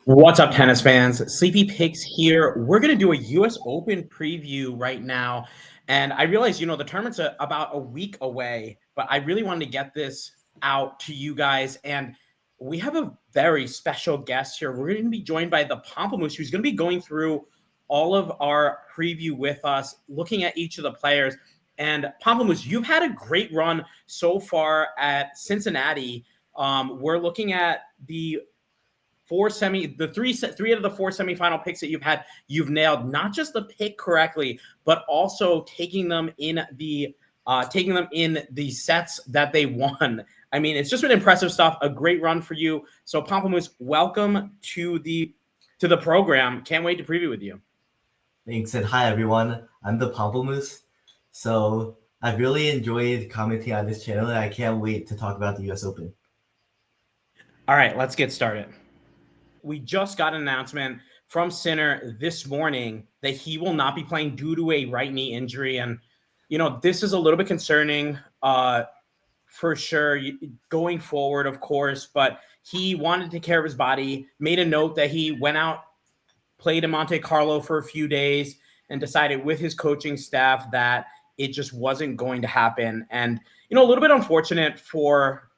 What's up, tennis fans? Sleepy Pigs here. We're going to do a US Open preview right now. And I realize, the tournament's about a week away, but I really wanted to get this out to you guys. And we have a very special guest here. We're going to be joined by the Pamplemousse, who's going to be going through all of our preview with us, looking at each of the players. And Pamplemousse, you've had a great run so far at Cincinnati. We're looking at the three out of the four semifinal picks that you've nailed not just the pick correctly, but also taking them in the sets that they won. I mean, it's just been impressive stuff. A great run for you. So Pamplemousse, welcome to the program. Can't wait to preview with you. Thanks, and hi everyone. I'm the Pamplemousse. So I've really enjoyed commenting on this channel, and I can't wait to talk about the US Open. All right, let's get started. We just got an announcement from Sinner this morning that he will not be playing due to a right knee injury. And, this is a little bit concerning for sure going forward, of course, but he wanted to take care of his body, made a note that he went out, played in Monte Carlo for a few days, and decided with his coaching staff that it just wasn't going to happen. And, a little bit unfortunate for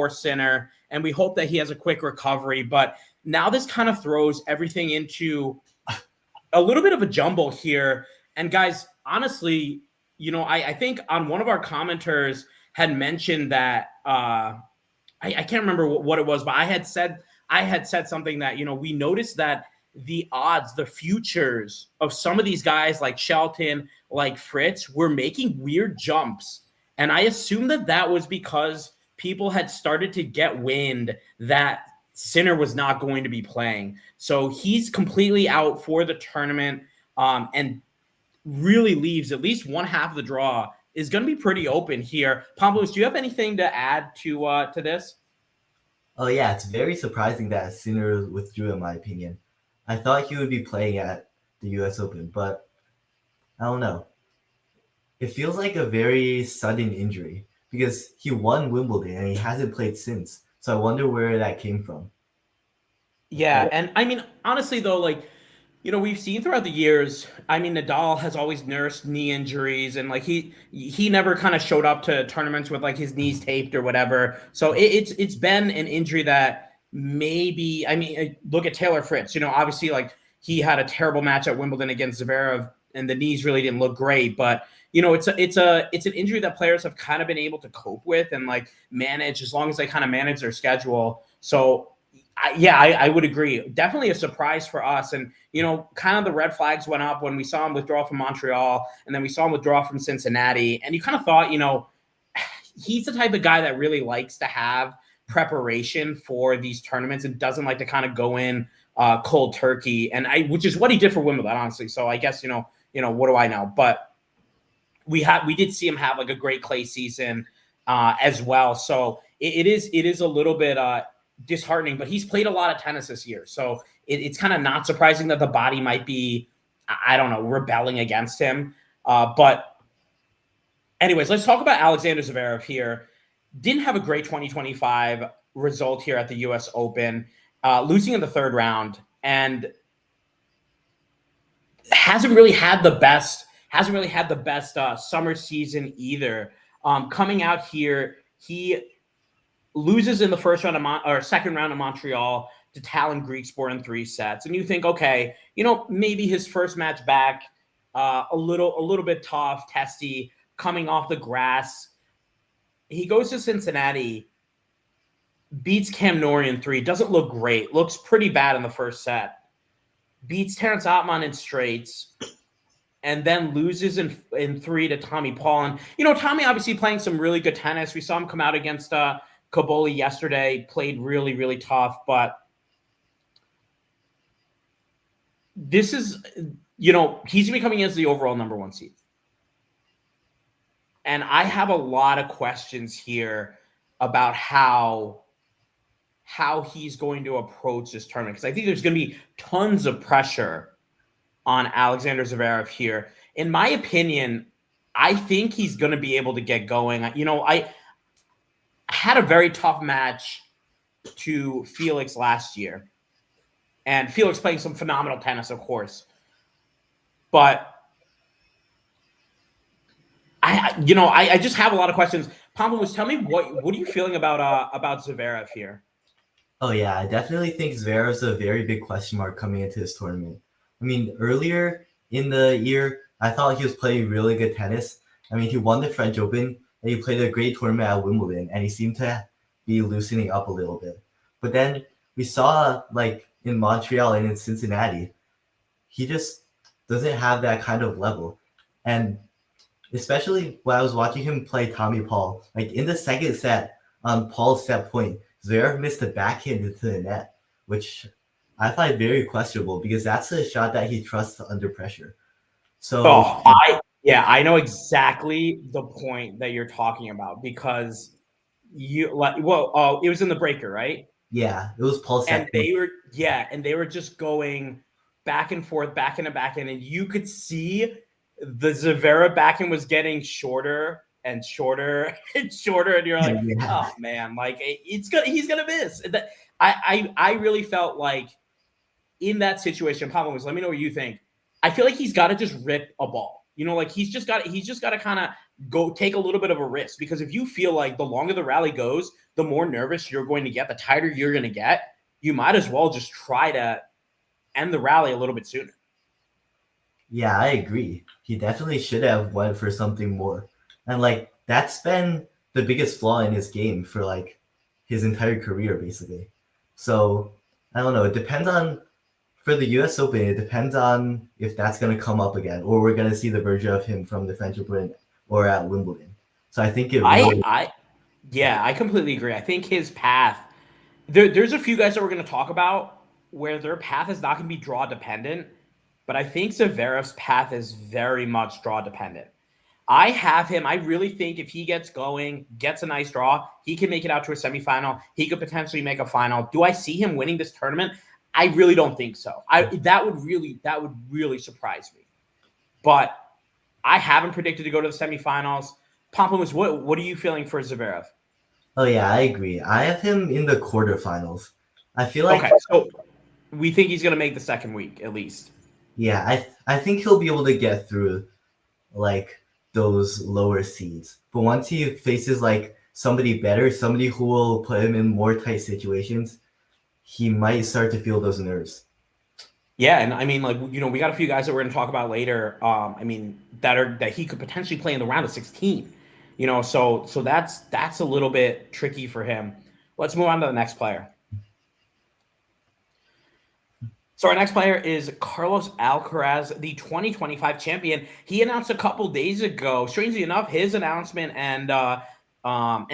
Sinner, and we hope that he has a quick recovery. But now this kind of throws everything into a little bit of a jumble here. And guys, honestly, I think on one of our commenters had mentioned that I can't remember what it was, but I had said something that, we noticed that the odds, the futures of some of these guys like Shelton, like Fritz, were making weird jumps. And I assumed that was because people had started to get wind that Sinner was not going to be playing. So he's completely out for the tournament, and really leaves at least one half of the draw is going to be pretty open here. Pamplemousse, do you have anything to add to this? Oh yeah, it's very surprising that Sinner withdrew, in my opinion. I thought he would be playing at the US Open, but I don't know. It feels like a very sudden injury because he won Wimbledon and he hasn't played since. So I wonder where that came from. Yeah, and I mean, honestly though, we've seen throughout the years, I mean, Nadal has always nursed knee injuries, and he never kind of showed up to tournaments with like his knees taped or whatever. So it's been an injury that maybe, I mean, look at Taylor Fritz. Obviously, like, he had a terrible match at Wimbledon against Zverev, and the knees really didn't look great. But it's an injury that players have kind of been able to cope with and like manage as long as they kind of manage their schedule. So I would agree. Definitely a surprise for us. And, kind of the red flags went up when we saw him withdraw from Montreal, and then we saw him withdraw from Cincinnati. And you kind of thought, he's the type of guy that really likes to have preparation for these tournaments and doesn't like to kind of go in cold turkey. And which is what he did for Wimbledon, honestly. So I guess, what do I know? But we did see him have like a great clay season as well. So it is a little bit disheartening, but he's played a lot of tennis this year. So it's kind of not surprising that the body might be, I don't know, rebelling against him. But anyways, let's talk about Alexander Zverev here. Didn't have a great 2025 result here at the US Open, losing in the third round, and hasn't really had the best summer season either. Coming out here, he loses in the second round of Montreal to Talon Griekspoor in 3 sets. And you think, okay, maybe his first match back, a little bit tough, testy, coming off the grass. He goes to Cincinnati, beats Cam Norrie in 3, doesn't look great, looks pretty bad in the first set, beats Terence Ottman in straights, and then loses in 3 to Tommy Paul. And, Tommy obviously playing some really good tennis. We saw him come out against Cobolli yesterday, played really, really tough. But this is, he's going to be coming in as the overall number 1 seed. And I have a lot of questions here about how he's going to approach this tournament, because I think there's going to be tons of pressure on Alexander Zverev here. In my opinion, I think he's going to be able to get going. I had a very tough match to Felix last year. and Felix playing some phenomenal tennis, of course. But I just have a lot of questions. Pamplemousse, tell me what are you feeling about Zverev here? Oh yeah, I definitely think Zverev's a very big question mark coming into this tournament. I mean, earlier in the year, I thought he was playing really good tennis. I mean, he won the French Open and he played a great tournament at Wimbledon, and he seemed to be loosening up a little bit. But then we saw, like in Montreal and in Cincinnati, he just doesn't have that kind of level. And especially when I was watching him play Tommy Paul, like in the second set on Paul's set point, Zverev missed a backhand into the net, which I find very questionable because that's a shot that he trusts under pressure. So Oh, I know exactly the point that you're talking about because it was in the breaker, right? yeah, it was Paul's set And point. they were just going back and forth, back and backhand, and you could see the Zverev backhand was getting shorter and shorter and shorter, and you're like, Yeah, oh man, like he's gonna miss. I really felt like in that situation, Pablo was. Let me know what you think. I feel like he's got to just rip a ball. Like he's just got to kind of go take a little bit of a risk because if you feel like the longer the rally goes, the more nervous you're going to get, the tighter you're going to get. You might as well just try to end the rally a little bit sooner. yeah, I agree. He definitely should have went for something more. And like that's been the biggest flaw in his game for like his entire career, basically. So I don't know. It depends on for the U.S. Open. It depends on if that's going to come up again, or we're going to see the version of him from the French Open or at Wimbledon. So I think it really, I completely agree. I think his path. There's a few guys that we're going to talk about where their path is not going to be draw dependent, but I think Zverev's path is very much draw dependent. I have him. I really think if he gets going, gets a nice draw, he can make it out to a semifinal. He could potentially make a final. Do I see him winning this tournament? I really don't think so. That would really surprise me. But I haven't predicted to go to the semifinals. Pompous, what are you feeling for Zverev? oh yeah, I agree. I have him in the quarterfinals. I feel like Okay, so we think he's going to make the second week at least. yeah, I think he'll be able to get through like those lower seeds. But once he faces like somebody better, somebody who will put him in more tight situations, he might start to feel those nerves. Yeah, and I mean, like we got a few guys that we're going to talk about later. I mean, that he could potentially play in the round of 16. So that's a little bit tricky for him. Let's move on to the next player. So our next player is Carlos Alcaraz, the 2025 champion. He announced a couple days ago, strangely enough, his announcement and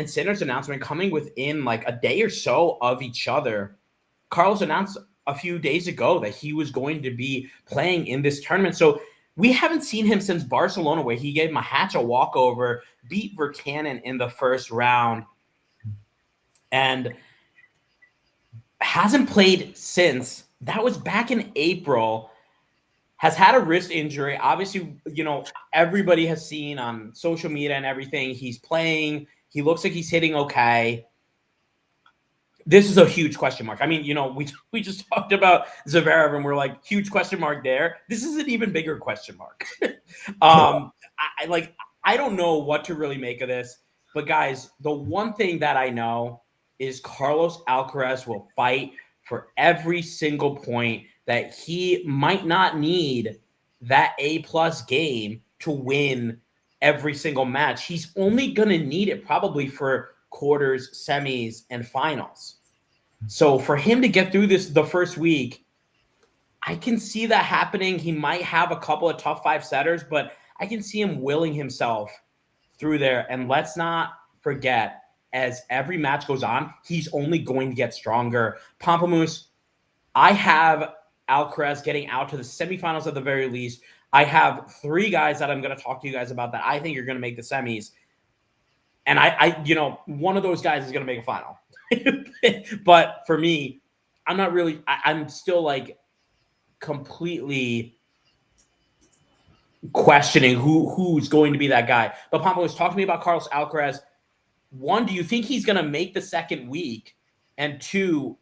Sinner's announcement coming within like a day or so of each other. Carlos announced a few days ago that he was going to be playing in this tournament. So we haven't seen him since Barcelona, where he gave Mahatch a walkover, beat Virtanen in the first round, and hasn't played since. That was back in April. Has had a wrist injury. Obviously, everybody has seen on social media and everything. He's playing. He looks like he's hitting okay. This is a huge question mark. I mean, we just talked about Zverev and we're like, huge question mark there. This is an even bigger question mark. I don't know what to really make of this. But guys, the one thing that I know is Carlos Alcaraz will fight for every single point that he might not need that A+ game to win every single match. He's only going to need it probably for quarters, semis, and finals. So for him to get through the first week, I can see that happening. He might have a couple of tough 5-setters, but I can see him willing himself through there. And let's not forget, as every match goes on, he's only going to get stronger. Pamplemousse, I have Alcaraz getting out to the semifinals at the very least. I have 3 guys that I'm going to talk to you guys about that I think are going to make the semis. And one of those guys is going to make a final. But for me, I'm not really, I'm still like completely questioning who's going to be that guy. But Pamplemousse, talk to me about Carlos Alcaraz. 1, do you think he's going to make the second week? And 2,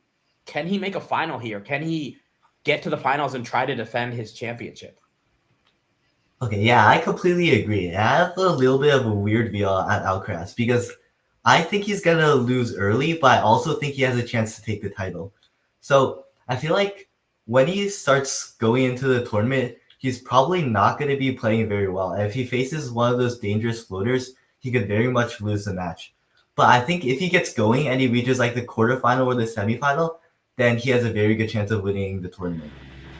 can he make a final here? Can he get to the finals and try to defend his championship. Okay, yeah, I completely agree. I have a little bit of a weird view at Alcaraz because I think he's gonna lose early, but I also think he has a chance to take the title. So I feel like when he starts going into the tournament, he's probably not gonna be playing very well. And if he faces one of those dangerous floaters, he could very much lose the match. But I think if he gets going and he reaches like the quarterfinal or the semifinal, then he has a very good chance of winning the tournament.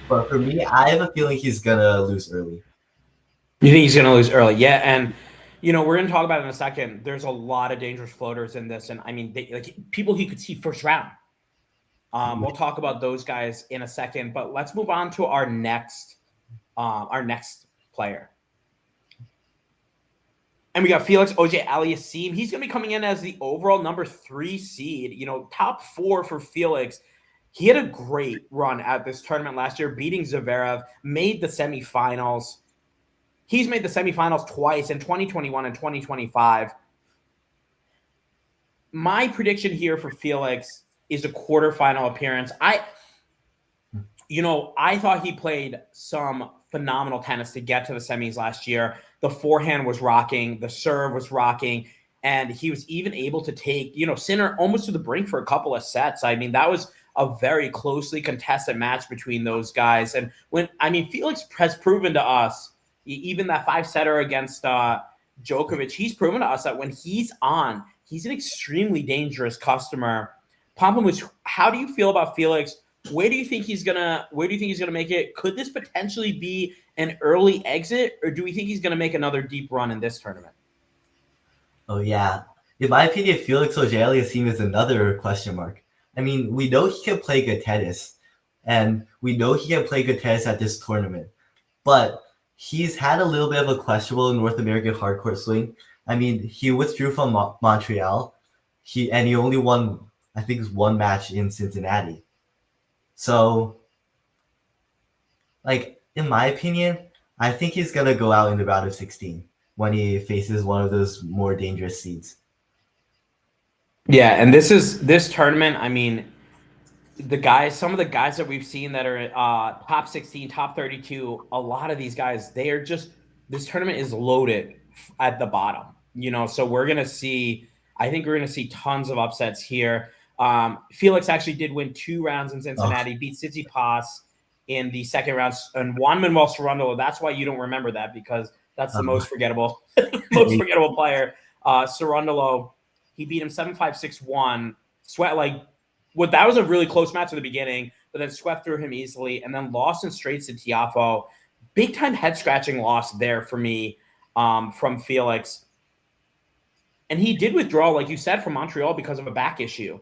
But for me, I have a feeling he's gonna lose early. You think he's going to lose early? Yeah, and we're going to talk about it in a second. There's a lot of dangerous floaters in this, and I mean, like people he could see first round. We'll talk about those guys in a second, but let's move on to our next player. And we got Felix Auger-Aliassime. He's going to be coming in as the overall number 3 seed. Top 4 for Felix. He had a great run at this tournament last year, beating Zverev, made the semifinals. He's made the semifinals twice in 2021 and 2025. My prediction here for Felix is a quarterfinal appearance. I thought he played some phenomenal tennis to get to the semis last year. The forehand was rocking, the serve was rocking, and he was even able to take, Sinner almost to the brink for a couple of sets. I mean, that was a very closely contested match between those guys. And Felix has proven to us, even that 5-setter against Djokovic, he's proven to us that when he's on, he's an extremely dangerous customer. Pamplemousse, how do you feel about Felix? Where do you think he's gonna make it? Could this potentially be an early exit, or do we think he's gonna make another deep run in this tournament? Oh yeah. In my opinion, Felix Auger-Aliassime is another question mark. I mean, we know he can play good tennis, and we know he can play good tennis at this tournament, but he's had a little bit of a questionable North American hardcourt swing. I mean, he withdrew from Montreal. He only won, I think, one match in Cincinnati. So, like, in my opinion, I think he's gonna go out in the round of 16 when he faces one of those more dangerous seeds. Yeah, and this tournament. I mean, some of the guys that we've seen that are top 16, top 32, a lot of these guys, they are just, this tournament is loaded at the bottom, so I think we're going to see tons of upsets here. Felix actually did win 2 rounds in Cincinnati, beat Tsitsipas in the second round, and Juan Manuel Cerundolo. That's why you don't remember that, because that's the most forgettable player. Cerundolo, he beat him 7-5, 6-1. That was a really close match at the beginning, but then swept through him easily, and then lost in straights to Tiafoe. Big time head scratching loss there for me from Felix. And he did withdraw, like you said, from Montreal because of a back issue.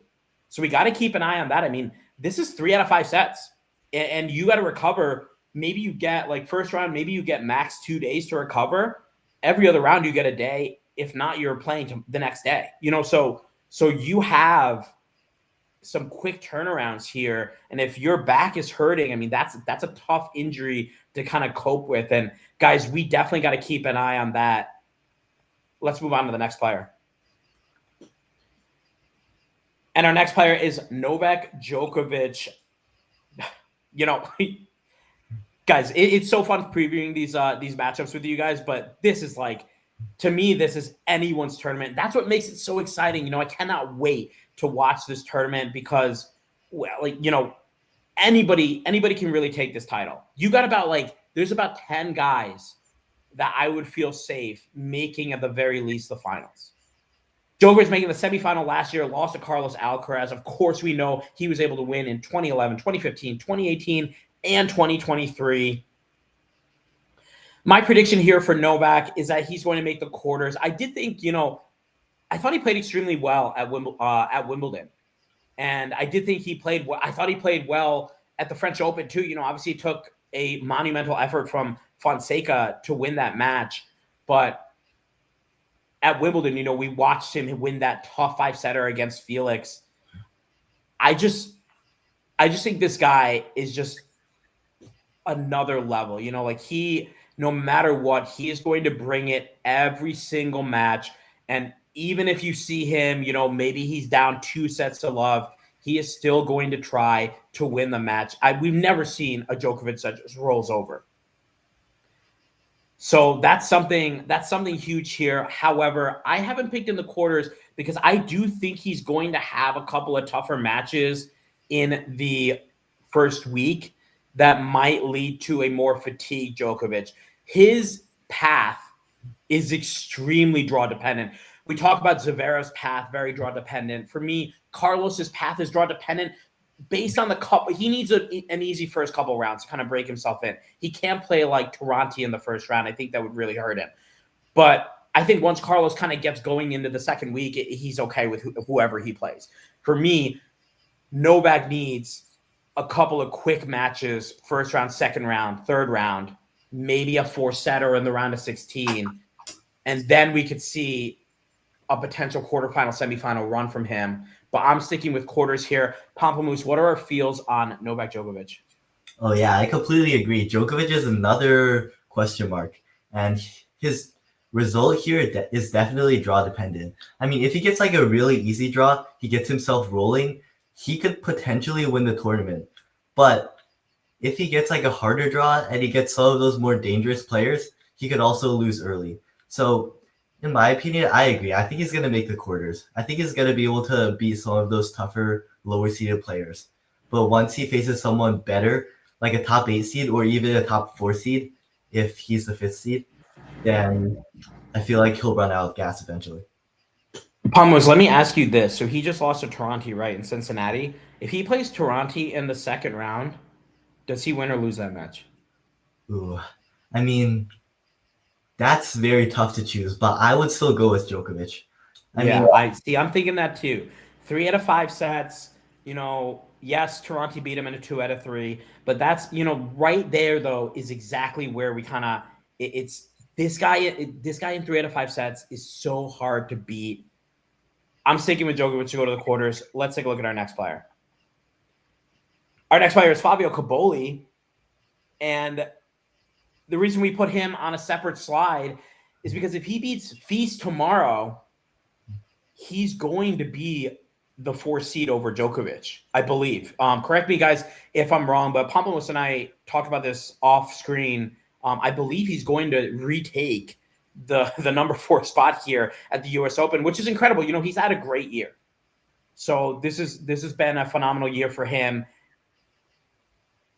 So we got to keep an eye on that. I mean, this is 3 out of 5 sets, and you got to recover. Maybe you get, like, first round, maybe you get max 2 days to recover. Every other round you get a day. If not, you're playing the next day. So you have some quick turnarounds here, and if your back is hurting, I mean, that's a tough injury to kind of cope with. And guys, we definitely got to keep an eye on that. Let's move on to the next player. And our next player is Novak Djokovic. Guys, it's so fun previewing these matchups with you guys, but this is, like, to me, this is anyone's tournament. That's what makes it so exciting. I cannot wait to watch this tournament because, anybody can really take this title. You got there's about 10 guys that I would feel safe making, at the very least, the finals. Djokovic making the semifinal last year, lost to Carlos Alcaraz. Of course, we know he was able to win in 2011, 2015, 2018, and 2023. My prediction here for Novak is that he's going to make the quarters. I did think, I thought he played extremely well at Wimbledon. And I did think he played well. I thought he played well at the French Open too. Obviously it took a monumental effort from Fonseca to win that match. But at Wimbledon, we watched him win that tough 5-setter against Felix. I just think this guy is just another level. No matter what, he is going to bring it every single match. And even if you see him, maybe he's down 2 sets to love, he is still going to try to win the match. We've never seen a Djokovic that just rolls over. So that's something huge here. However, I haven't picked in the quarters because I do think he's going to have a couple of tougher matches in the first week that might lead to a more fatigued Djokovic. His path is extremely draw dependent. We talk about Zverev's path, very draw dependent. For me, Carlos's path is draw dependent based on the couple. He needs an easy first couple rounds to kind of break himself in. He can't play like Tirante in the first round. I think that would really hurt him. But I think once Carlos kind of gets going into the second week, he's okay with whoever he plays. For me, Novak needs a couple of quick matches, first round, second round, third round, maybe a 4-setter in the round of 16. And then we could see a potential quarterfinal, semifinal run from him. But I'm sticking with quarters here. Pamplemousse, what are our feels on Novak Djokovic? Oh, yeah, I completely agree. Djokovic is another question mark. And his result here is definitely draw dependent. I mean, if he gets like a really easy draw, he gets himself rolling, he could potentially win the tournament. But if he gets like a harder draw and he gets some of those more dangerous players, he could also lose early. So in my opinion, I agree. I think he's going to make the quarters. I think he's going to be able to beat some of those tougher, lower-seeded players. But once he faces someone better, like a top 8 seed or even a top 4 seed, if he's the 5th seed, then I feel like he'll run out of gas eventually. Pamplemousse, let me ask you this. So he just lost to Tirante, right, in Cincinnati. If he plays Tirante in the second round, does he win or lose that match? Ooh, I mean, that's very tough to choose, but I would still go with Djokovic. I'm thinking that too. 3 out of 5 sets. Yes, Tirante beat him in a 2 out of 3, but that's right there though is exactly where we kind of it's this guy in 3 out of 5 sets is so hard to beat. I'm sticking with Djokovic to go to the quarters. Let's take a look at our next player. Our next player is Fabio Cobolli, and the reason we put him on a separate slide is because if he beats Feast tomorrow, he's going to be the 4 seed over Djokovic, I believe. Correct me, guys, if I'm wrong, but Pamplemousse and I talked about this off screen. I believe he's going to retake the number 4 spot here at the U.S. Open, which is incredible. He's had a great year. So this has been a phenomenal year for him.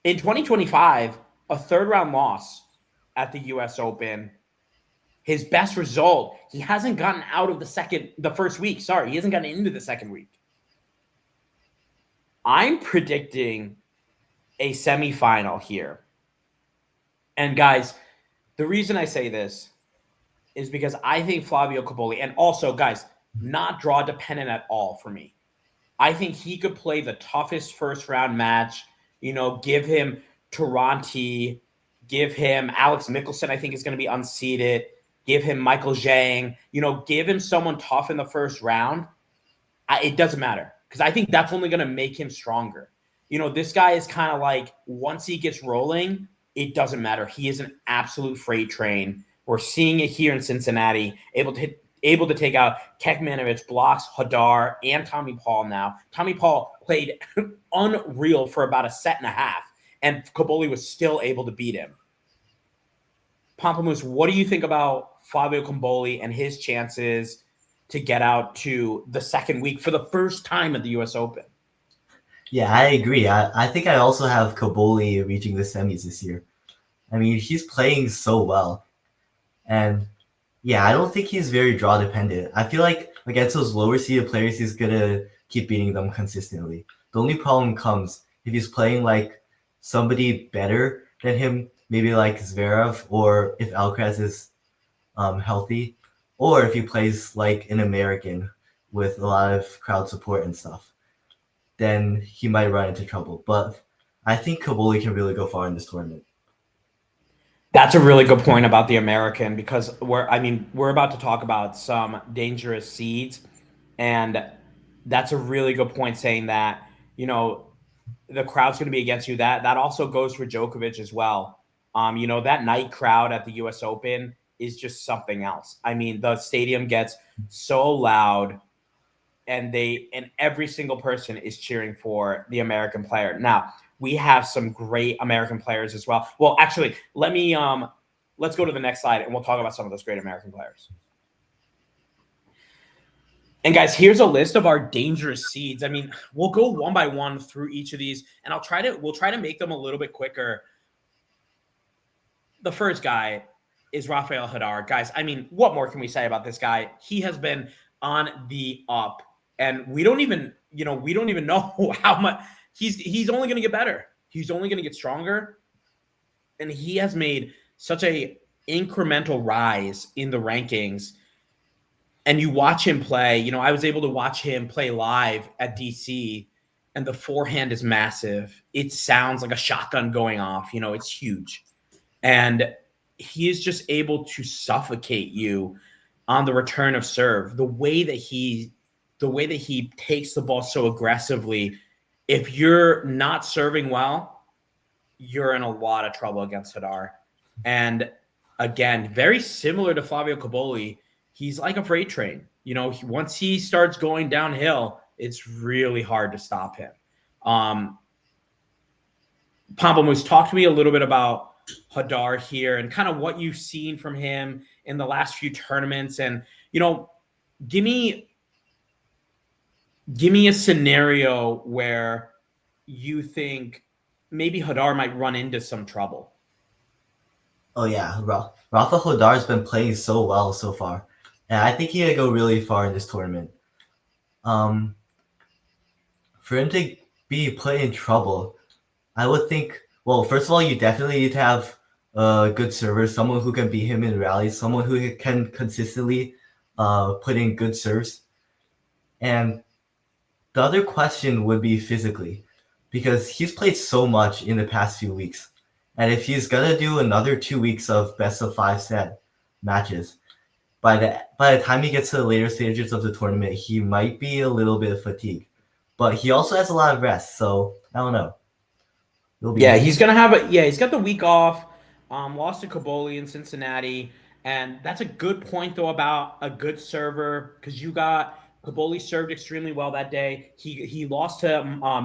In 2025, a third-round loss at the U.S. Open. His best result, he hasn't gotten out of the first week. Sorry, he hasn't gotten into the second week. I'm predicting a semifinal here. And guys, the reason I say this is because I think Fabio Cobolli, and also, guys, not draw dependent at all for me. I think he could play the toughest first round match, give him Tirante, give him Alex Michelsen, I think is going to be unseeded, give him Michael Zhang, give him someone tough in the first round. It doesn't matter because I think that's only going to make him stronger. This guy is kind of like once he gets rolling, it doesn't matter. He is an absolute freight train. We're seeing it here in Cincinnati, able to take out Kekmanovic, blocks Jodar, and Tommy Paul now. Tommy Paul played unreal for about a set and a half, and Cobolli was still able to beat him. Pamplemousse, what do you think about Fabio Cobolli and his chances to get out to the second week for the first time at the U.S. Open? Yeah, I agree. I think I also have Cobolli reaching the semis this year. I mean, he's playing so well. And yeah, I don't think he's very draw dependent. I feel like against those lower seeded players, he's going to keep beating them consistently. The only problem comes if he's playing like somebody better than him, maybe like Zverev, or if Alcaraz is healthy, or if he plays like an American with a lot of crowd support and stuff, then he might run into trouble. But I think Cobolli can really go far in this tournament. That's a really good point about the American because we're about to talk about some dangerous seeds, and that's a really good point saying that, the crowd's going to be against you. That also goes for Djokovic as well. That night crowd at the US Open is just something else. I mean, the stadium gets so loud. and every single person is cheering for the American player. Now, we have some great American players as well. Well, actually, let's go to the next slide and we'll talk about some of those great American players. And guys, here's a list of our dangerous seeds. I mean, we'll go one by one through each of these, and we'll try to make them a little bit quicker. The first guy is Rafael Jodar. Guys, I mean, what more can we say about this guy? He has been on the up, and we don't even know how much he's only going to get better. He's only going to get stronger, and he has made such a incremental rise in the rankings. And you watch him play, I was able to watch him play live at DC, and the forehand is massive. It sounds like a shotgun going off. It's huge. And he is just able to suffocate you on the return of serve. The way that he takes the ball so aggressively, if you're not serving well, you're in a lot of trouble against Jodar. And again, very similar to Flavio Cobolli, he's like a freight train. Once he starts going downhill, it's really hard to stop him. Pamplemousse, talk to me a little bit about Jodar here and kind of what you've seen from him in the last few tournaments. And, give me a scenario where you think maybe Jodar might run into some trouble. Oh, yeah. Rafa Jodar's been playing so well so far. And I think he could go really far in this tournament. For him to be playing trouble, I would think, well, first of all, you definitely need to have a good server, someone who can beat him in rallies, someone who can consistently put in good serves. And the other question would be physically, because he's played so much in the past few weeks. And if he's going to do another 2 weeks of best of 5 set matches, by the time he gets to the later stages of the tournament, he might be a little bit fatigued. But he also has a lot of rest, so I don't know. He's gonna have he's got the week off. Lost to Cobolli in Cincinnati, and that's a good point though about a good server, because you got Cobolli served extremely well that day. He lost to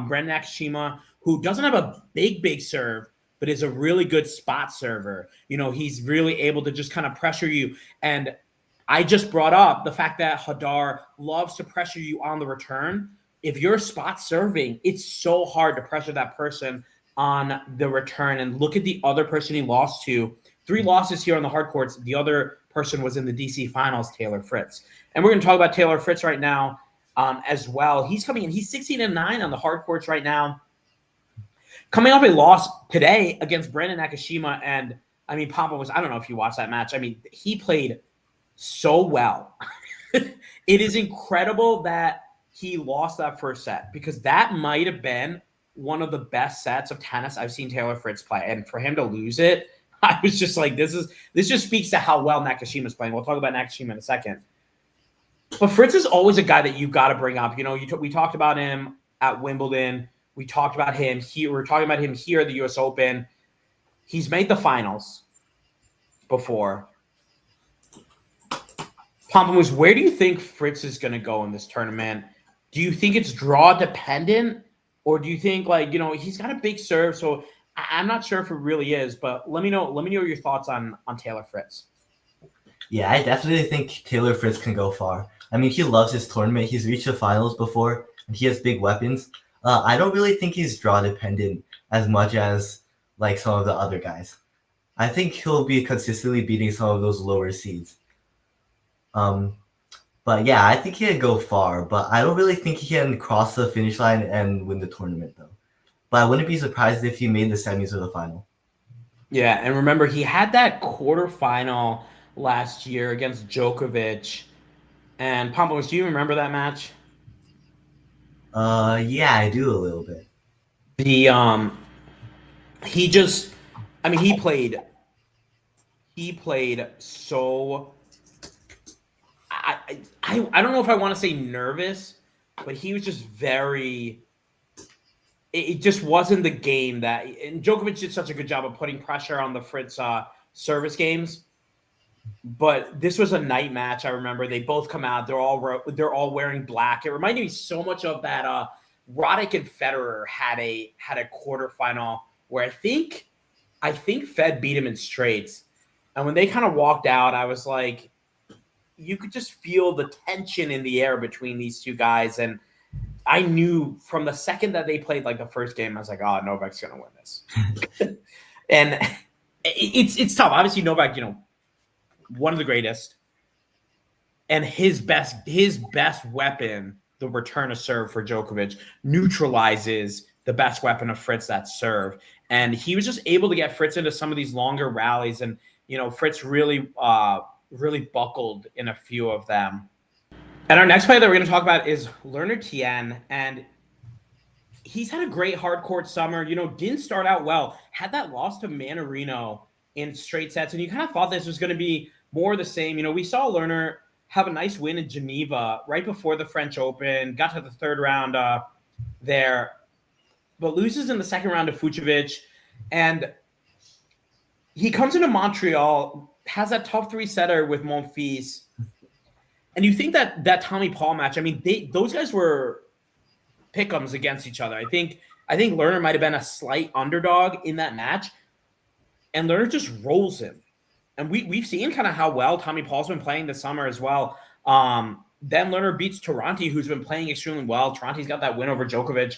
Brendan Nakashima, who doesn't have a big serve, but is a really good spot server. He's really able to just kind of pressure you. And I just brought up the fact that Jodar loves to pressure you on the return. If you're spot serving, it's so hard to pressure that person on the return. And look at the other person he lost to. 3 losses here on the hard courts. The other person was in the DC finals, Taylor Fritz. And we're going to talk about Taylor Fritz right now as well. He's coming in. He's 16-9 on the hard courts right now. Coming off a loss today against Brandon Nakashima. And, I mean, I don't know if you watched that match. I mean, he played so well. It is incredible that he lost that first set, because that might have been one of the best sets of tennis I've seen Taylor Fritz play. And for him to lose it, I was just like, this just speaks to how well Nakashima's playing. We'll talk about Nakashima in a second. But Fritz is always a guy that you've got to bring up. We talked about him at Wimbledon. We talked about him here. We're talking about him here at the U.S. Open. He's made the finals before. Pamplemousse, where do you think Fritz is going to go in this tournament? Do you think it's draw dependent? Or do you think, he's got a big serve, so I'm not sure if it really is, but let me know your thoughts on Taylor Fritz. Yeah, I definitely think Taylor Fritz can go far. I mean, he loves his tournament. He's reached the finals before, and he has big weapons. I don't really think he's draw dependent as much as some of the other guys. I think he'll be consistently beating some of those lower seeds. But yeah, I think he can go far, but I don't really think he can cross the finish line and win the tournament, though. But I wouldn't be surprised if he made the semis or the final. Yeah, and remember, he had that quarterfinal last year against Djokovic. And Pamplemousse, do you remember that match? Yeah, I do a little bit. He played so. I don't know if I want to say nervous, but he was just very. It just wasn't the game that. And Djokovic did such a good job of putting pressure on the Fritz service games. But this was a night match. I remember they both come out. They're all wearing black. It reminded me so much of that. Roddick and Federer had a quarterfinal where I think Fed beat him in straights. And when they kind of walked out, I was like, you could just feel the tension in the air between these two guys. And I knew from the second that they played like the first game, I was like, oh, Novak's gonna win this. And it's tough. Obviously, Novak, one of the greatest, and his best weapon, the return of serve for Djokovic, neutralizes the best weapon of Fritz, that serve. And he was just able to get Fritz into some of these longer rallies, and Fritz really buckled in a few of them. And our next player that we're going to talk about is Lerner Tien, and he's had a great hard court summer. Didn't start out well, had that loss to Mannarino in straight sets, and you kind of thought this was going to be more the same. We saw Lerner have a nice win in Geneva right before the French Open, got to the third round there, but loses in the second round to Fucsovics. And he comes into Montreal, has that tough three-setter with Monfils. And you think that Tommy Paul match, those guys were pick-ems against each other. I think Lerner might have been a slight underdog in that match, and Lerner just rolls him. And we've seen kind of how well Tommy Paul's been playing this summer as well. Then Lerner beats Tirante, who's been playing extremely well. Tarante's got that win over Djokovic,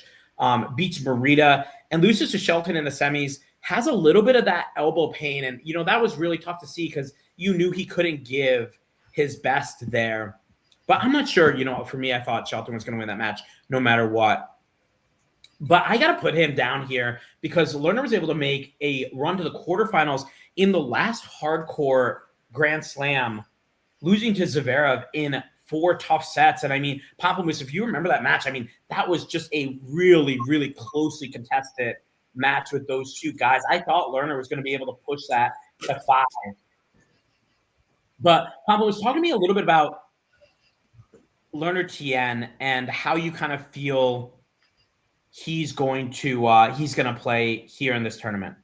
beats Merida, and loses to Shelton in the semis. Has a little bit of that elbow pain, and that was really tough to see because you knew he couldn't give his best there. But I'm not sure. For me, I thought Shelton was going to win that match no matter what. But I got to put him down here because Lerner was able to make a run to the quarterfinals in the last hardcore Grand Slam, losing to Zverev in 4 tough sets. And Pamplemousse, if you remember that match, that was just a really, really closely contested match with those two guys. I thought Lerner was going to be able to push that to 5. But Pamplemousse, talk to me a little bit about Lerner Tien and how you kind of feel he's going to play here in this tournament.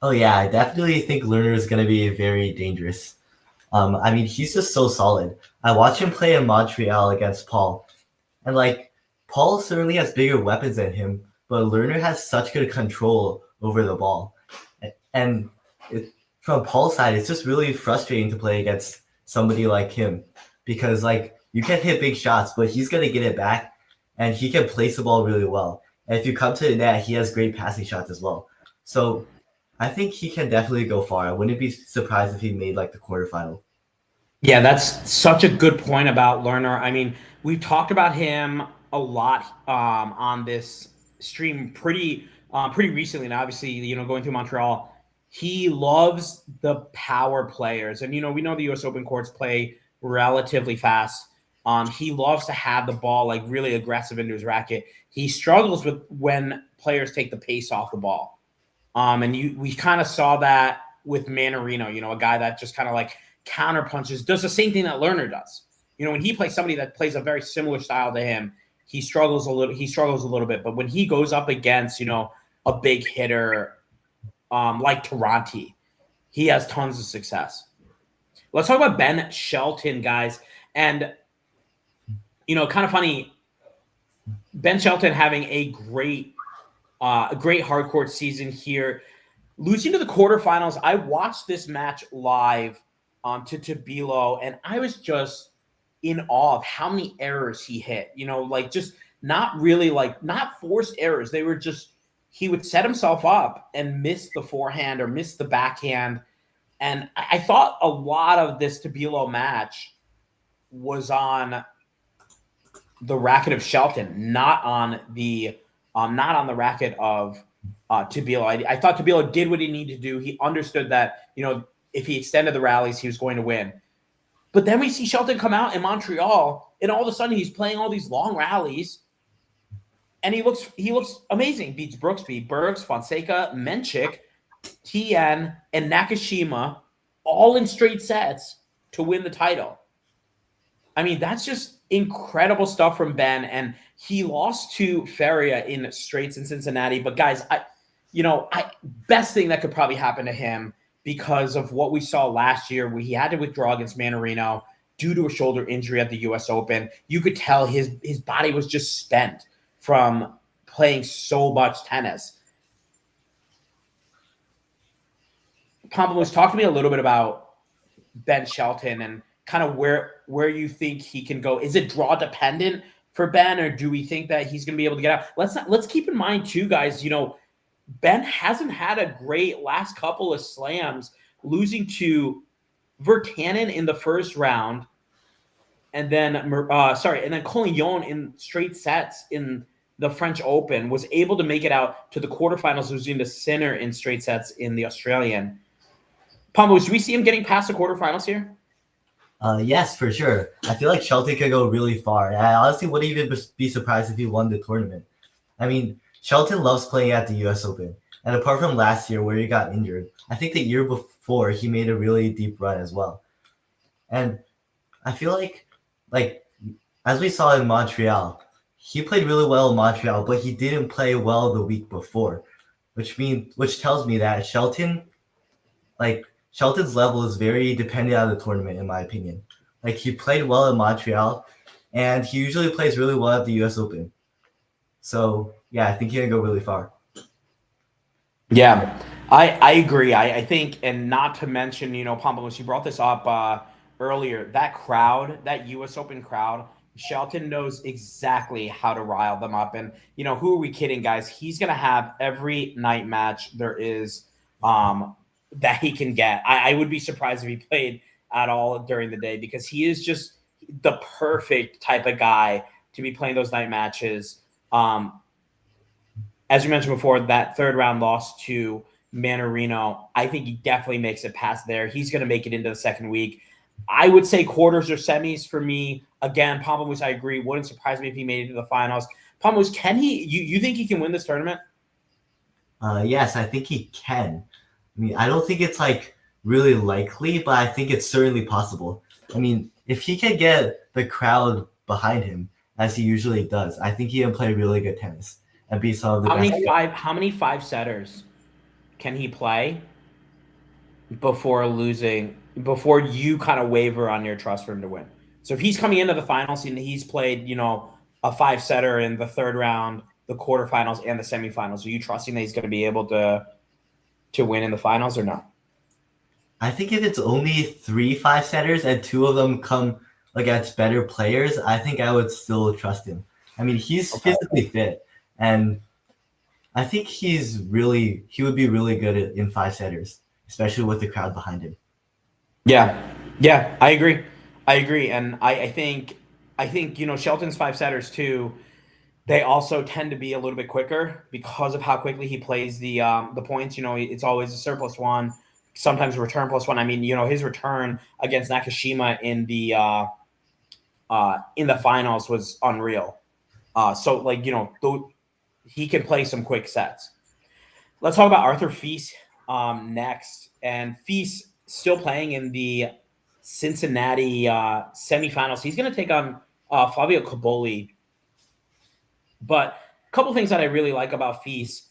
Oh yeah, I definitely think Lerner is going to be very dangerous. He's just so solid. I watched him play in Montreal against Paul, and Paul certainly has bigger weapons than him, but Lerner has such good control over the ball. And from Paul's side, it's just really frustrating to play against somebody like him because you can hit big shots, but he's going to get it back, and he can place the ball really well. And if you come to the net, he has great passing shots as well. So I think he can definitely go far. I wouldn't be surprised if he made the quarterfinal. Yeah, that's such a good point about Lerner. We've talked about him a lot on this stream pretty recently. And obviously, going through Montreal, he loves the power players. And, we know the U.S. Open courts play relatively fast. He loves to have the ball really aggressive into his racket. He struggles with when players take the pace off the ball. And we kind of saw that with Mannarino, a guy that just kind of counter punches, does the same thing that Lerner does. When he plays somebody that plays a very similar style to him, he struggles a little bit. But when he goes up against, a big hitter like Tirante, he has tons of success. Let's talk about Ben Shelton, guys. And, kind of funny, Ben Shelton having a great hard court season here. Losing to the quarterfinals, I watched this match live to Tabilo, and I was just in awe of how many errors he hit. Just not really not forced errors. They were just, he would set himself up and miss the forehand or miss the backhand. And I thought a lot of this Tabilo match was on the racket of Shelton, not on the racket of Tabilo. I thought Tabilo did what he needed to do. He understood that, if he extended the rallies, he was going to win. But then we see Shelton come out in Montreal, and all of a sudden he's playing all these long rallies, and he looks amazing. Beats Brooksby, Bergs, Fonseca, Menchik, Tien, and Nakashima, all in straight sets to win the title. That's just incredible stuff from Ben, and he lost to Feria in straights in Cincinnati. But guys, best thing that could probably happen to him, because of what we saw last year where he had to withdraw against Mannarino due to a shoulder injury at the US Open. You could tell his body was just spent from playing so much tennis. Pamplemousse, talk to me a little bit about Ben Shelton and kind of where you think he can go. Is it draw dependent for Ben, or do we think that he's going to be able to get out? Let's keep in mind too, guys. Ben hasn't had a great last couple of slams, losing to Virtanen in the first round, and then Collignon in straight sets in the French Open, was able to make it out to the quarterfinals, losing to Sinner in straight sets in the Australian. Pamos, do we see him getting past the quarterfinals here? Yes, for sure. I feel like Shelton could go really far. I honestly wouldn't even be surprised if he won the tournament. I mean, Shelton loves playing at the US Open. And apart from last year where he got injured, I think the year before he made a really deep run as well. And I feel like as we saw in Montreal, he played really well in Montreal, but he didn't play well the week before, which tells me that Shelton's level is very dependent on the tournament, in my opinion. Like, he played well in Montreal, and he usually plays really well at the US Open. So yeah, I think he can go really far. Yeah, I agree. I think, and not to mention, Pamplemousse, you brought this up earlier. That crowd, that US Open crowd, Shelton knows exactly how to rile them up. And, who are we kidding, guys? He's going to have every night match there is that he can get. I would be surprised if he played at all during the day, because he is just the perfect type of guy to be playing those night matches. As you mentioned before, that third round loss to Mannarino, I think he definitely makes it past there. He's going to make it into the second week. I would say quarters or semis for me. Again, Pamplemousse, I agree. Wouldn't surprise me if he made it to the finals. Pamplemousse, can he? You think he can win this tournament? Yes, I think he can. I mean, I don't think it's really likely, but I think it's certainly possible. I mean, if he can get the crowd behind him, as he usually does, I think he can play really good tennis and be some of the best. How many five setters can he play before you kind of waver on your trust for him to win? So if he's coming into the finals and he's played, a five setter in the third round, the quarterfinals, and the semifinals, are you trusting that he's going to be able to win in the finals or no? I think if it's only 3 5-setters and 2 of them come against better players, I think I would still trust him. I mean, he's physically fit, and I think he would be really good in 5-setters, especially with the crowd behind him. Yeah, I agree. And I think Shelton's 5-setters too, they also tend to be a little bit quicker because of how quickly he plays the points. It's always a surplus one, sometimes a return plus one. I mean, his return against Nakashima in the finals was unreal. He can play some quick sets. Let's talk about Arthur Fils next. And Fils still playing in the Cincinnati semifinals. He's going to take on Flavio Cobolli. But a couple things that I really like about Fils,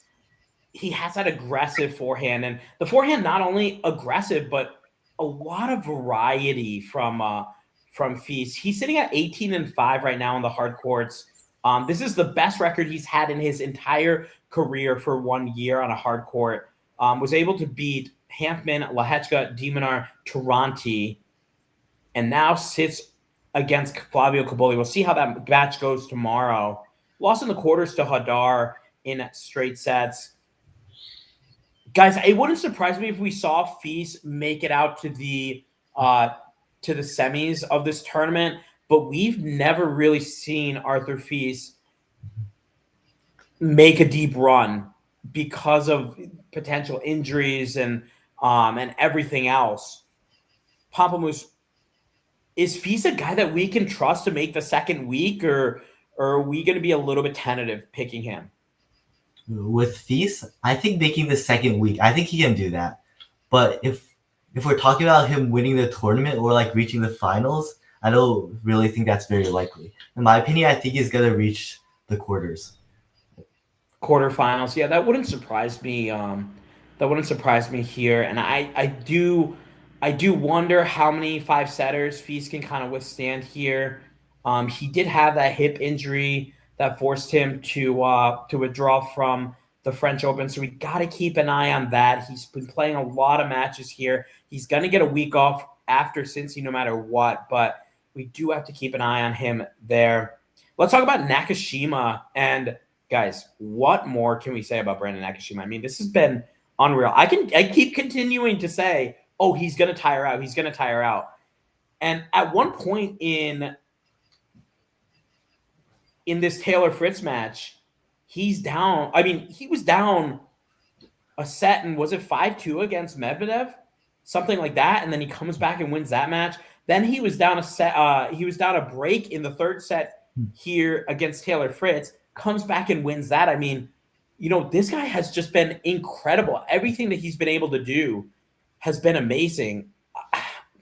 he has that aggressive forehand. And the forehand, not only aggressive, but a lot of variety from Fils. He's sitting at 18-5 right now on the hard courts. This is the best record he's had in his entire career for 1 year on a hard court. Was able to beat Hanfman, Lehechka, Diminar, Tirante, and now sits against Flavio Cobolli. We'll see how that match goes tomorrow. Lost in the quarters to Jodar in straight sets. Guys, it wouldn't surprise me if we saw Fils make it out to the semis of this tournament, but we've never really seen Arthur Fils make a deep run because of potential injuries and everything else. Pamplemousse, is Fils a guy that we can trust to make the second week, or are we going to be a little bit tentative picking him? With Fils, I think making the second week, I think he can do that. But if we're talking about him winning the tournament or reaching the finals, I don't really think that's very likely. In my opinion, I think he's going to reach the quarters. Quarterfinals, yeah, that wouldn't surprise me That wouldn't surprise me here. And I do wonder how many five setters Feast can kind of withstand here. He did have that hip injury that forced him to withdraw from the French Open, so we got to keep an eye on that. He's been playing a lot of matches here. He's gonna get a week off after Cincy, no matter what, but we do have to keep an eye on him there. Let's talk about Nakashima. And guys, what more can we say about Brandon Nakashima? I mean, this has been unreal. I keep continuing to say, oh, he's gonna tire out. He's gonna tire out. And at one point in this Taylor Fritz match, he's down. I mean, he was down a set, and was it 5-2 against Medvedev? Something like that. And then he comes back and wins that match. Then he was down a set, he was down a break in the third set here against Taylor Fritz, comes back and wins that. I mean, this guy has just been incredible. Everything that he's been able to do has been amazing.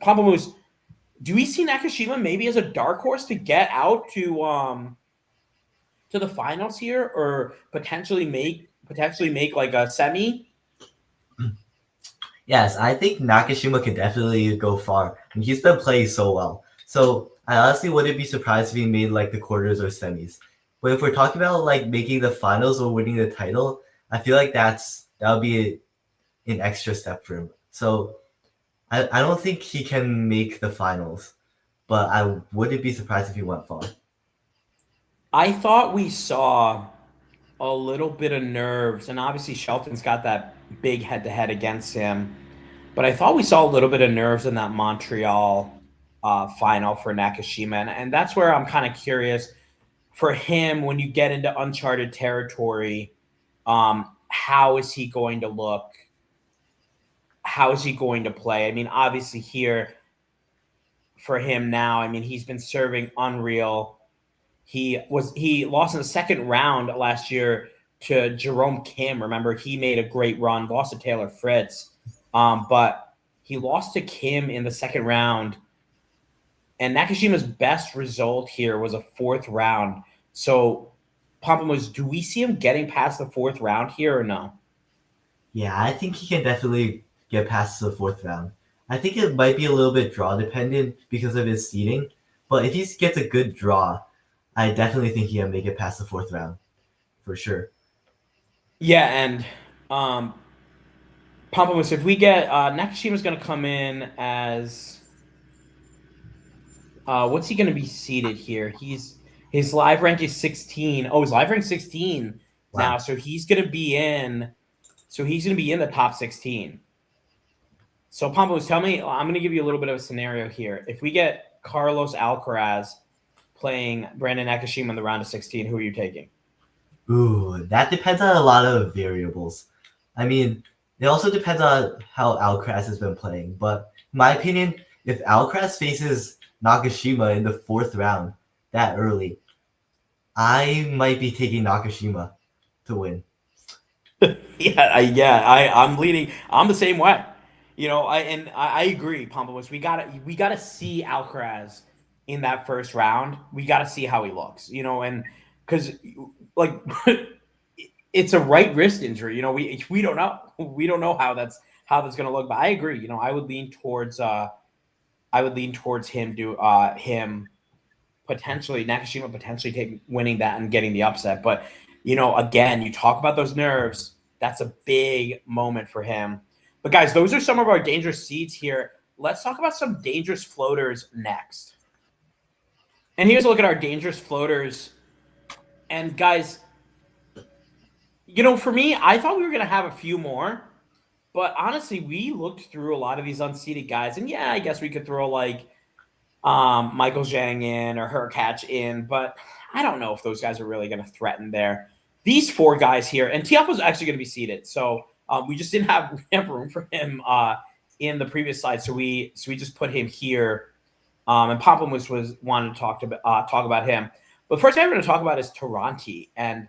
Pamplemousse, do we see Nakashima maybe as a dark horse to get out to the finals here, or potentially make like a semi? Yes, I think Nakashima could definitely go far. And he's been playing so well. So I honestly wouldn't be surprised if he made like the quarters or semis. But if we're talking about like making the finals or winning the title, I feel like that would be an extra step for him. So I don't think he can make the finals, but I wouldn't be surprised if he went far. I thought we saw a little bit of nerves, and obviously Shelton's got that big head-to-head against him. But I thought we saw a little bit of nerves in that Montreal final for Nakashima, and that's where I'm kind of curious for him when you get into uncharted territory. How is he going to look? How is he going to play? I mean, obviously here for him now, I mean, he's been serving unreal. He lost in the second round last year to Jerome Kim. Remember, he made a great run, lost to Taylor Fritz, but he lost to Kim in the second round. And Nakashima's best result here was a fourth round. So, Pamplemousse, do we see him getting past the fourth round here or no? Yeah, I think he can definitely get past the fourth round. I think it might be a little bit draw dependent because of his seeding, but if he gets a good draw, I definitely think he can make it past the fourth round for sure. Yeah, and Pamplemousse, if we get Nakashima's going to come in as what's he going to be seated here? His live rank is 16. Oh, his live rank 16 Wow. now, so he's going to be in. So he's going to be in the top 16. So Pamplemousse, tell me, I'm going to give you a little bit of a scenario here. If we get Carlos Alcaraz playing Brandon Nakashima in the round of 16, who are you taking? Ooh, that depends on a lot of variables. I mean, it also depends on how Alcaraz has been playing. But in my opinion, if Alcaraz faces Nakashima in the fourth round that early, I might be taking Nakashima to win. I'm leaning. I'm the same way. I agree, Pamplemousse. We gotta see Alcaraz in that first round. We gotta see how he looks. And because like it's a right wrist injury. We don't know. We don't know how that's gonna look. But I agree. I would lean towards him potentially Nakashima potentially winning that and getting the upset. But again, you talk about those nerves. That's a big moment for him. But guys, those are some of our dangerous seeds here. Let's talk about some dangerous floaters next. And here's a look at our dangerous floaters. And guys, for me, I thought we were gonna have a few more. But honestly, we looked through a lot of these unseeded guys, and yeah, I guess we could throw like Michael Zhang in or Hurkacz in, but I don't know if those guys are really going to threaten there. These four guys here, and Tiafoe's actually going to be seated, so we just didn't have room for him in the previous slide, so we just put him here. And Pamplemousse wanted to talk about him, but first I'm going to talk about is Tirante, and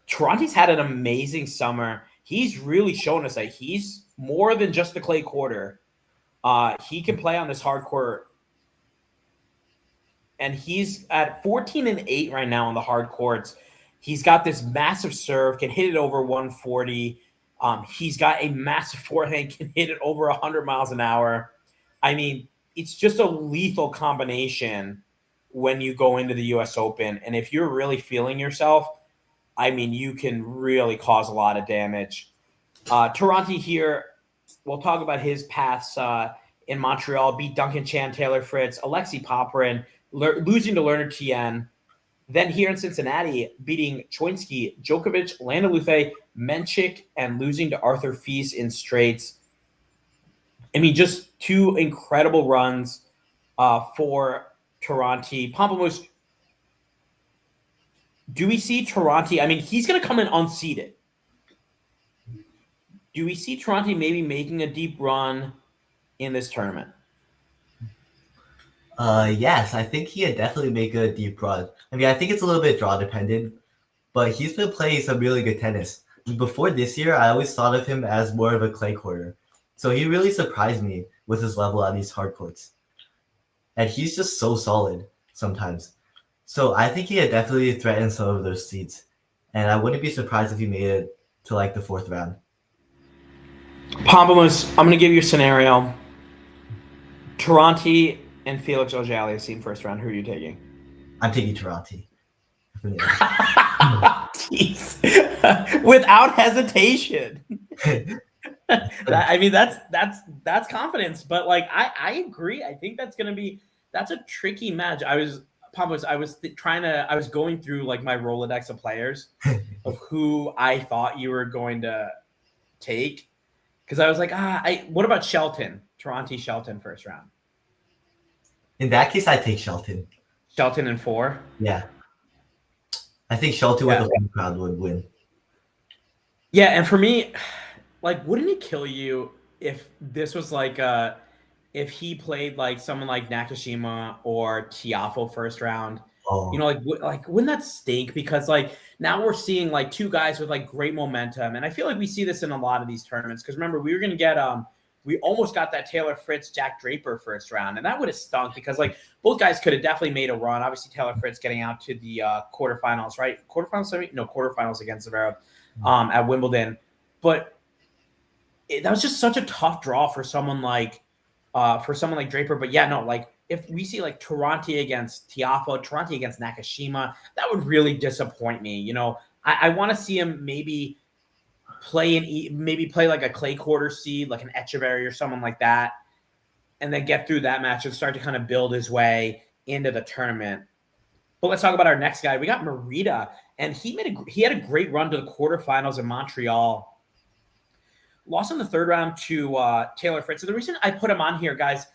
Tirante's had an amazing summer. He's really shown us that he's more than just the clay quarter. He can play on this hard court. And he's at 14-8 right now on the hard courts. He's got this massive serve, can hit it over 140. He's got a massive forehand, can hit it over 100 miles an hour. I mean, it's just a lethal combination when you go into the U.S. Open. And if you're really feeling yourself, I mean, you can really cause a lot of damage. Tirante here, we'll talk about his paths in Montreal. Beat Duncan Chan, Taylor Fritz, Alexei Popyrin, losing to Lerner Tien. Then here in Cincinnati, beating Choinsky, Djokovic, Landa Luthé, Menchik, and losing to Arthur Fils in straights. I mean, just two incredible runs for Tirante. Pamplemousse, do we see Tirante? I mean, he's going to come in unseeded. Do we see Tirante maybe making a deep run in this tournament? Yes, I think he could definitely make a deep run. I mean, I think it's a little bit draw dependent, but he's been playing some really good tennis. Before this year, I always thought of him as more of a clay courter. So he really surprised me with his level on these hard courts. And he's just so solid sometimes. So I think he could definitely threaten some of those seeds. And I wouldn't be surprised if he made it to like the fourth round. Pamplemousse, I'm going to give you a scenario. Tirante and Felix Auger-Aliassime first round. Who are you taking? I'm taking Tirante. Jeez. Without hesitation. I mean, that's confidence. But like, I agree. I think that's a tricky match. I was going through like my Rolodex of players of who I thought you were going to take. Because I was like, what about Shelton? Tirante Shelton first round. In that case, I take Shelton. Shelton in 4? Yeah. I think Shelton with the home crowd would win. Yeah, and for me, like, wouldn't it kill you if this was like if he played like someone like Nakashima or Tiafoe first round? Oh. You know, like wouldn't that stink? Because like now we're seeing like two guys with like great momentum, and I feel like we see this in a lot of these tournaments. Because remember, we were gonna get we almost got that Taylor Fritz, Jack Draper first round, and that would have stunk because like both guys could have definitely made a run. Obviously, Taylor Fritz getting out to the quarterfinals, right? Quarterfinals against Zverev at Wimbledon, but that was just such a tough draw for someone like Draper. But yeah, no, like if we see like Tirante against Tiafoe, Tirante against Nakashima, that would really disappoint me. You know, I want to see him maybe play like a clay quarter seed, like an Echeverry or someone like that, and then get through that match and start to kind of build his way into the tournament. But let's talk about our next guy. We got Merida, and he had a great run to the quarterfinals in Montreal. Lost in the third round to Taylor Fritz. So the reason I put him on here, guys,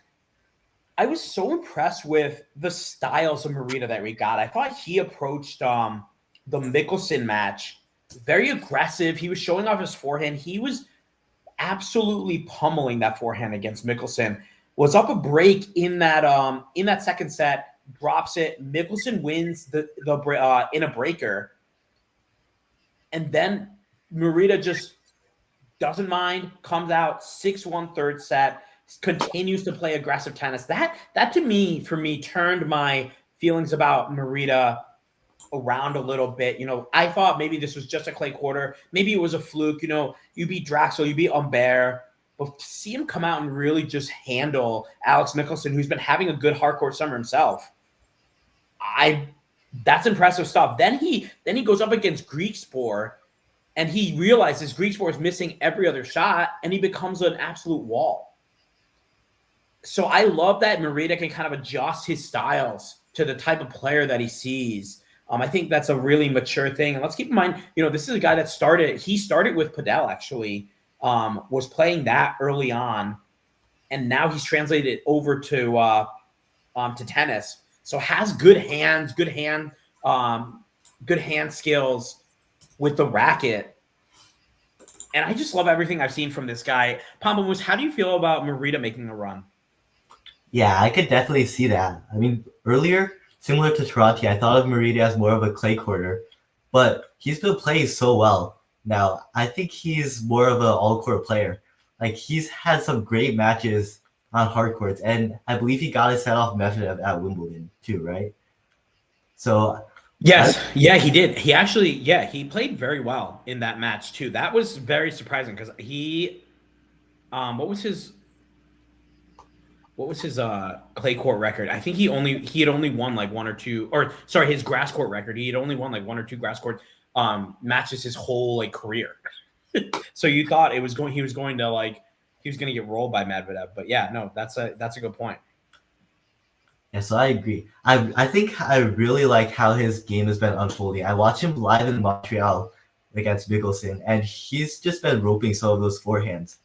I was so impressed with the styles of Merida that we got. I thought he approached the Michelsen match very aggressive. He was showing off his forehand. He was absolutely pummeling that forehand against Michelsen. Was up a break in that second set, drops it. Michelsen wins the in a breaker, and then Merida just doesn't mind, comes out 6-1 third set, continues to play aggressive tennis. That for me turned my feelings about Merida around a little bit. You know, I thought maybe this was just a clay quarter. Maybe it was a fluke. You know, you beat Draxel, you beat Humbert. But to see him come out and really just handle Alex Michelsen, who's been having a good hardcourt summer himself, that's impressive stuff. Then he goes up against Griekspoor, and he realizes Griekspoor is missing every other shot, and he becomes an absolute wall. So I love that Merida can kind of adjust his styles to the type of player that he sees. I think that's a really mature thing. And let's keep in mind, you know, this is a guy that started with Padel, actually, was playing that early on, and now he's translated it over to tennis. So has good hand skills with the racket. And I just love everything I've seen from this guy. Pamplemousse, how do you feel about Merida making a run? Yeah, I could definitely see that. I mean, earlier, similar to Tirante, I thought of Merida as more of a clay quarter, but he's been playing so well. Now, I think he's more of an all-court player. Like, he's had some great matches on hard courts, and I believe he got his set off Medvedev at Wimbledon too, right? So Yes, yeah, he did. He actually, yeah, he played very well in that match too. That was very surprising because what was his clay court record? I think he had only won like one or two, or sorry, his grass court record. He had only won like one or two grass court matches his whole like career. So you thought he was going to get rolled by Medvedev, but yeah, no, that's a good point. Yeah, so I agree. I think I really like how his game has been unfolding. I watched him live in Montreal against Michelsen, and he's just been roping some of those forehands,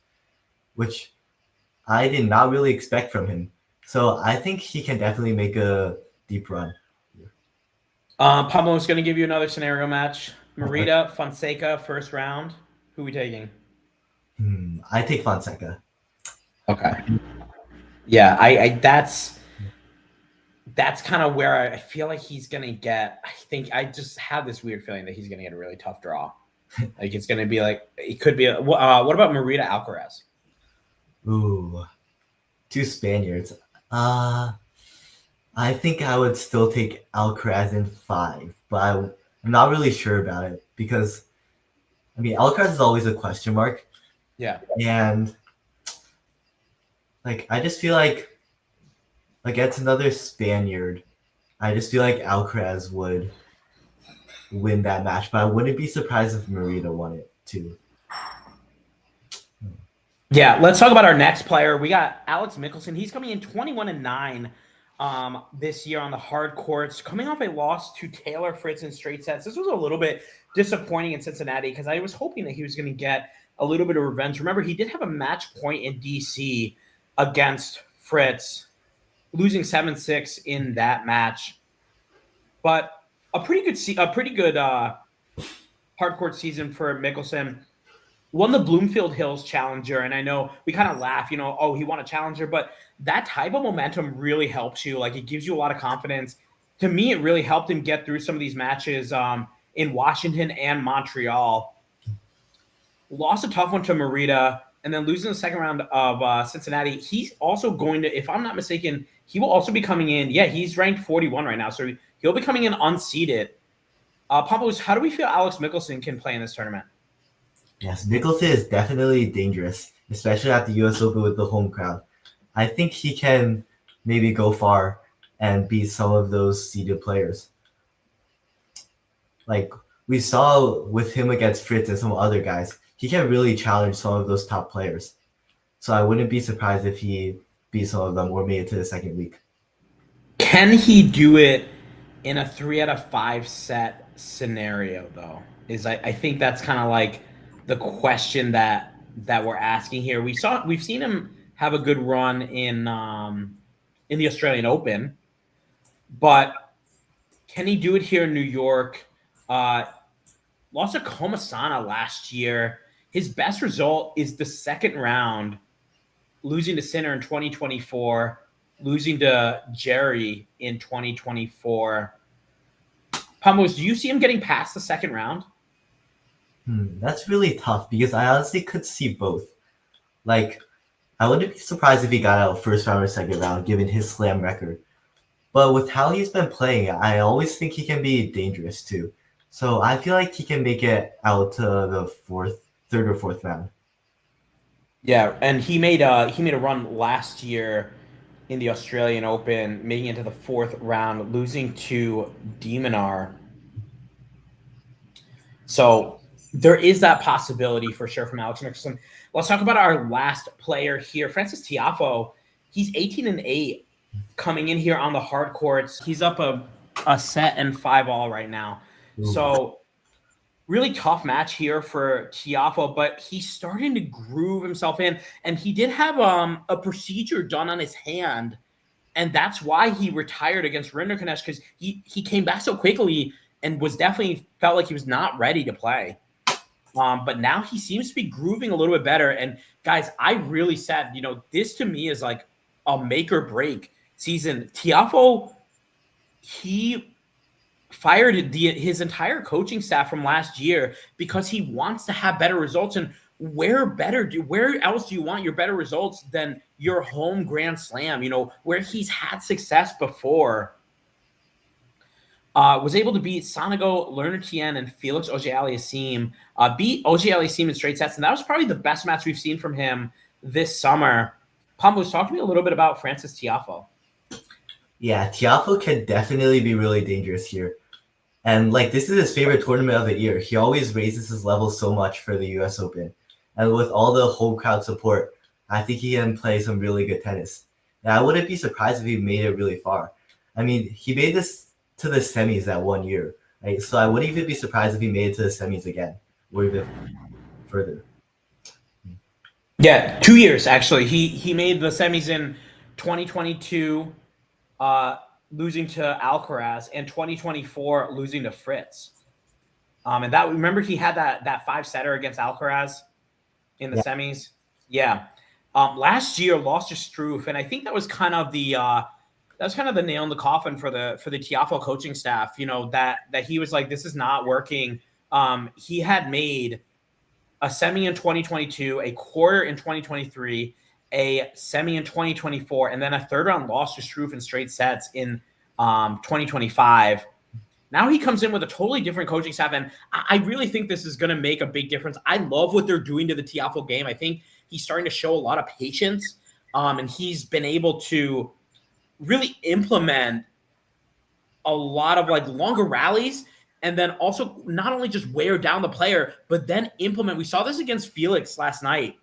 which I did not really expect from him. So I think he can definitely make a deep run. Pablo's going to give you another scenario match. Merida, Fonseca, first round. Who are we taking? I take Fonseca. Okay. Yeah, I that's kind of where I feel like he's gonna get. I think I just have this weird feeling that he's gonna get a really tough draw. Like it's gonna be like it could be. What about Merida Alcaraz? Ooh, two Spaniards. I think I would still take Alcaraz in 5, but I'm not really sure about it because I mean Alcaraz is always a question mark, Yeah. and like I just feel like against another Spaniard, I just feel like Alcaraz would win that match, but I wouldn't be surprised if Merida won it too. Yeah, let's talk about our next player. We got Alex Michelsen. He's coming in 21-9 this year on the hard courts, coming off a loss to Taylor Fritz in straight sets. This was a little bit disappointing in Cincinnati because I was hoping that he was going to get a little bit of revenge. Remember, he did have a match point in DC against Fritz, losing 7-6 in that match. But a pretty good hard court season for Michelsen. Won the Bloomfield Hills Challenger, and I know we kind of laugh, oh, he won a Challenger, but that type of momentum really helps you. Like, it gives you a lot of confidence. To me, it really helped him get through some of these matches in Washington and Montreal. Lost a tough one to Merida, and then losing the second round of Cincinnati. He's also going to, if I'm not mistaken, he will also be coming in. Yeah, he's ranked 41 right now, so he'll be coming in unseeded. Pampos, how do we feel Alex Michelsen can play in this tournament? Yes, Michelsen is definitely dangerous, especially at the US Open with the home crowd. I think he can maybe go far and beat some of those seeded players. Like we saw with him against Fritz and some other guys, he can really challenge some of those top players. So I wouldn't be surprised if he beat some of them or made it to the second week. Can he do it in a 3 out of 5 set scenario, though? I think that's kind of like the question that we're asking here. We've seen him have a good run in the Australian Open, but can he do it here in New York? Lost to Komasana last year. His best result is the second round, losing to Sinner in 2024, losing to Jerry in 2024. Pamos, do you see him getting past the second round? That's really tough because I honestly could see both. Like, I wouldn't be surprised if he got out first round or second round, given his slam record. But with how he's been playing, I always think he can be dangerous too. So I feel like he can make it out to the third or fourth round. Yeah, and he made a run last year in the Australian Open, making it to the fourth round, losing to Demonar. So there is that possibility for sure from Alex Michelsen. Let's talk about our last player here, Frances Tiafoe. He's 18-8 coming in here on the hard courts. He's up a set and 5-all right now. Ooh. So really tough match here for Tiafoe, but he's starting to groove himself in. And he did have a procedure done on his hand, and that's why he retired against Rinderknecht, because he came back so quickly and was definitely felt like he was not ready to play. But now he seems to be grooving a little bit better. And guys, I really said, this to me is like a make or break season. Tiafoe, he fired his entire coaching staff from last year because he wants to have better results. And where else do you want your better results than your home Grand Slam, where he's had success before. was able to beat Sonego, Lerner Tien, and Felix Auger-Aliassime. Beat Auger-Aliassime in straight sets, and that was probably the best match we've seen from him this summer. Pambos, talk to me a little bit about Frances Tiafoe. Yeah, Tiafoe can definitely be really dangerous here. And like this is his favorite tournament of the year. He always raises his level so much for the US Open. And with all the home crowd support, I think he can play some really good tennis. And I wouldn't be surprised if he made it really far. I mean, he made this to the semis that 1 year, right? So I wouldn't even be surprised if he made it to the semis again or even further. Yeah, 2 years actually. He made the semis in 2022, losing to Alcaraz, and 2024 losing to Fritz. And that, remember, he had that 5-setter against Alcaraz in the semis. Yeah. Last year lost to Struff, and I think that was kind of the nail in the coffin for the Tiafoe coaching staff. You know, that he was like, this is not working. He had made a semi in 2022, a quarter in 2023, a semi in 2024, and then a third round loss to Struff in straight sets in 2025. Now he comes in with a totally different coaching staff, and I really think this is going to make a big difference. I love what they're doing to the Tiafoe game. I think he's starting to show a lot of patience, and he's been able to really implement a lot of like longer rallies, and then also not only just wear down the player, but then implement. We saw this against Felix last night.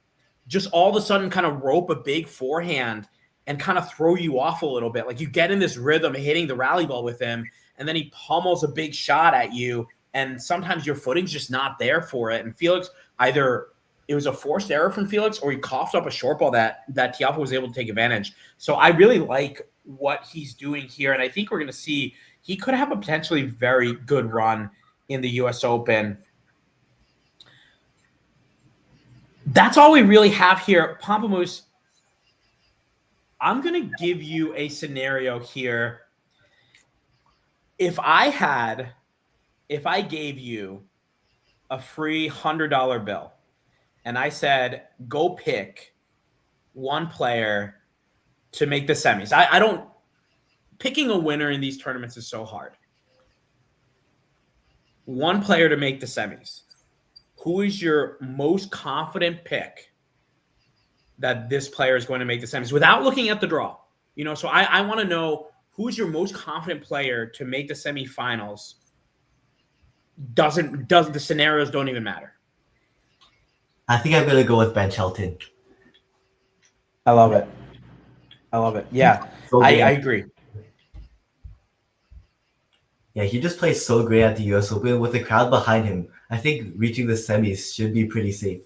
Just all of a sudden kind of rope a big forehand and kind of throw you off a little bit. Like you get in this rhythm hitting the rally ball with him, and then he pummels a big shot at you, and sometimes your footing's just not there for it. And Felix, either it was a forced error from Felix or he coughed up a short ball that Tiafoe was able to take advantage. So I really like what he's doing here, and I think we're going to see he could have a potentially very good run in the U.S. Open. That's all we really have here. Pamplemousse, I'm going to give you a scenario here. If I gave you a free $100 bill and I said, go pick one player to make the semis. I don't, picking a winner in these tournaments is so hard. One player to make the semis. Who is your most confident pick that this player is going to make the semis without looking at the draw? You know, so I want to know who's your most confident player to make the semifinals. Doesn't the scenarios don't even matter. I think I'm gonna go with Ben Shelton. I love it. Yeah, so I agree. Yeah, he just plays so great at the US Open with the crowd behind him. I think reaching the semis should be pretty safe.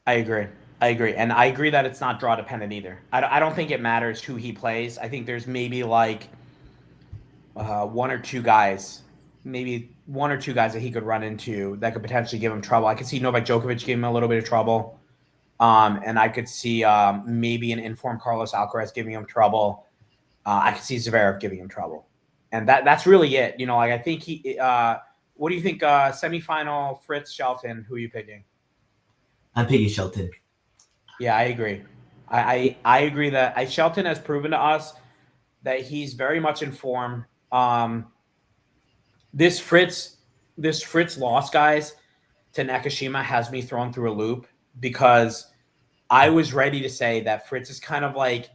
I agree. And I agree that it's not draw dependent either. I don't think it matters who he plays. I think there's maybe like one or two guys that he could run into that could potentially give him trouble. I could see Novak Djokovic give him a little bit of trouble. And I could see maybe an informed Carlos Alcaraz giving him trouble. I could see Zverev giving him trouble. And that's really it. You know, like I think what do you think? Semifinal, Fritz, Shelton, who are you picking? I'm picking Shelton. Yeah, I agree. I agree that Shelton has proven to us that he's very much in form. This Fritz loss, guys, to Nakashima has me thrown through a loop because I was ready to say that Fritz is kind of like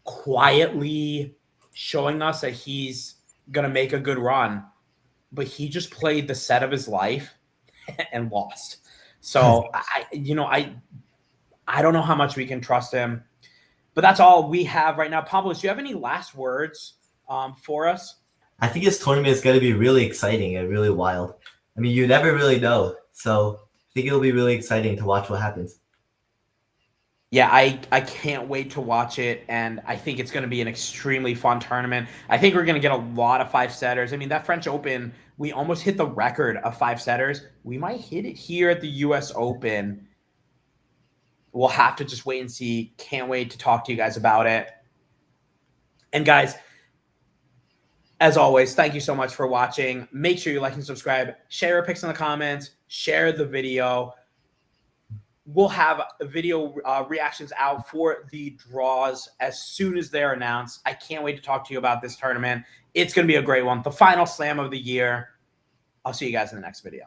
quietly showing us that he's going to make a good run, but he just played the set of his life and lost. So I don't know how much we can trust him, but that's all we have right now. Pablo, do you have any last words for us? I think this tournament is going to be really exciting and really wild. I mean, you never really know. So I think it'll be really exciting to watch what happens. Yeah, I can't wait to watch it, and I think it's going to be an extremely fun tournament. I think we're going to get a lot of 5-setters. I mean, that French Open, we almost hit the record of 5-setters. We might hit it here at the U.S. Open. We'll have to just wait and see. Can't wait to talk to you guys about it. And guys, as always, thank you so much for watching. Make sure you like and subscribe. Share your picks in the comments. Share the video. We'll have video reactions out for the draws as soon as they're announced. I can't wait to talk to you about this tournament. It's going to be a great one. The final slam of the year. I'll see you guys in the next video.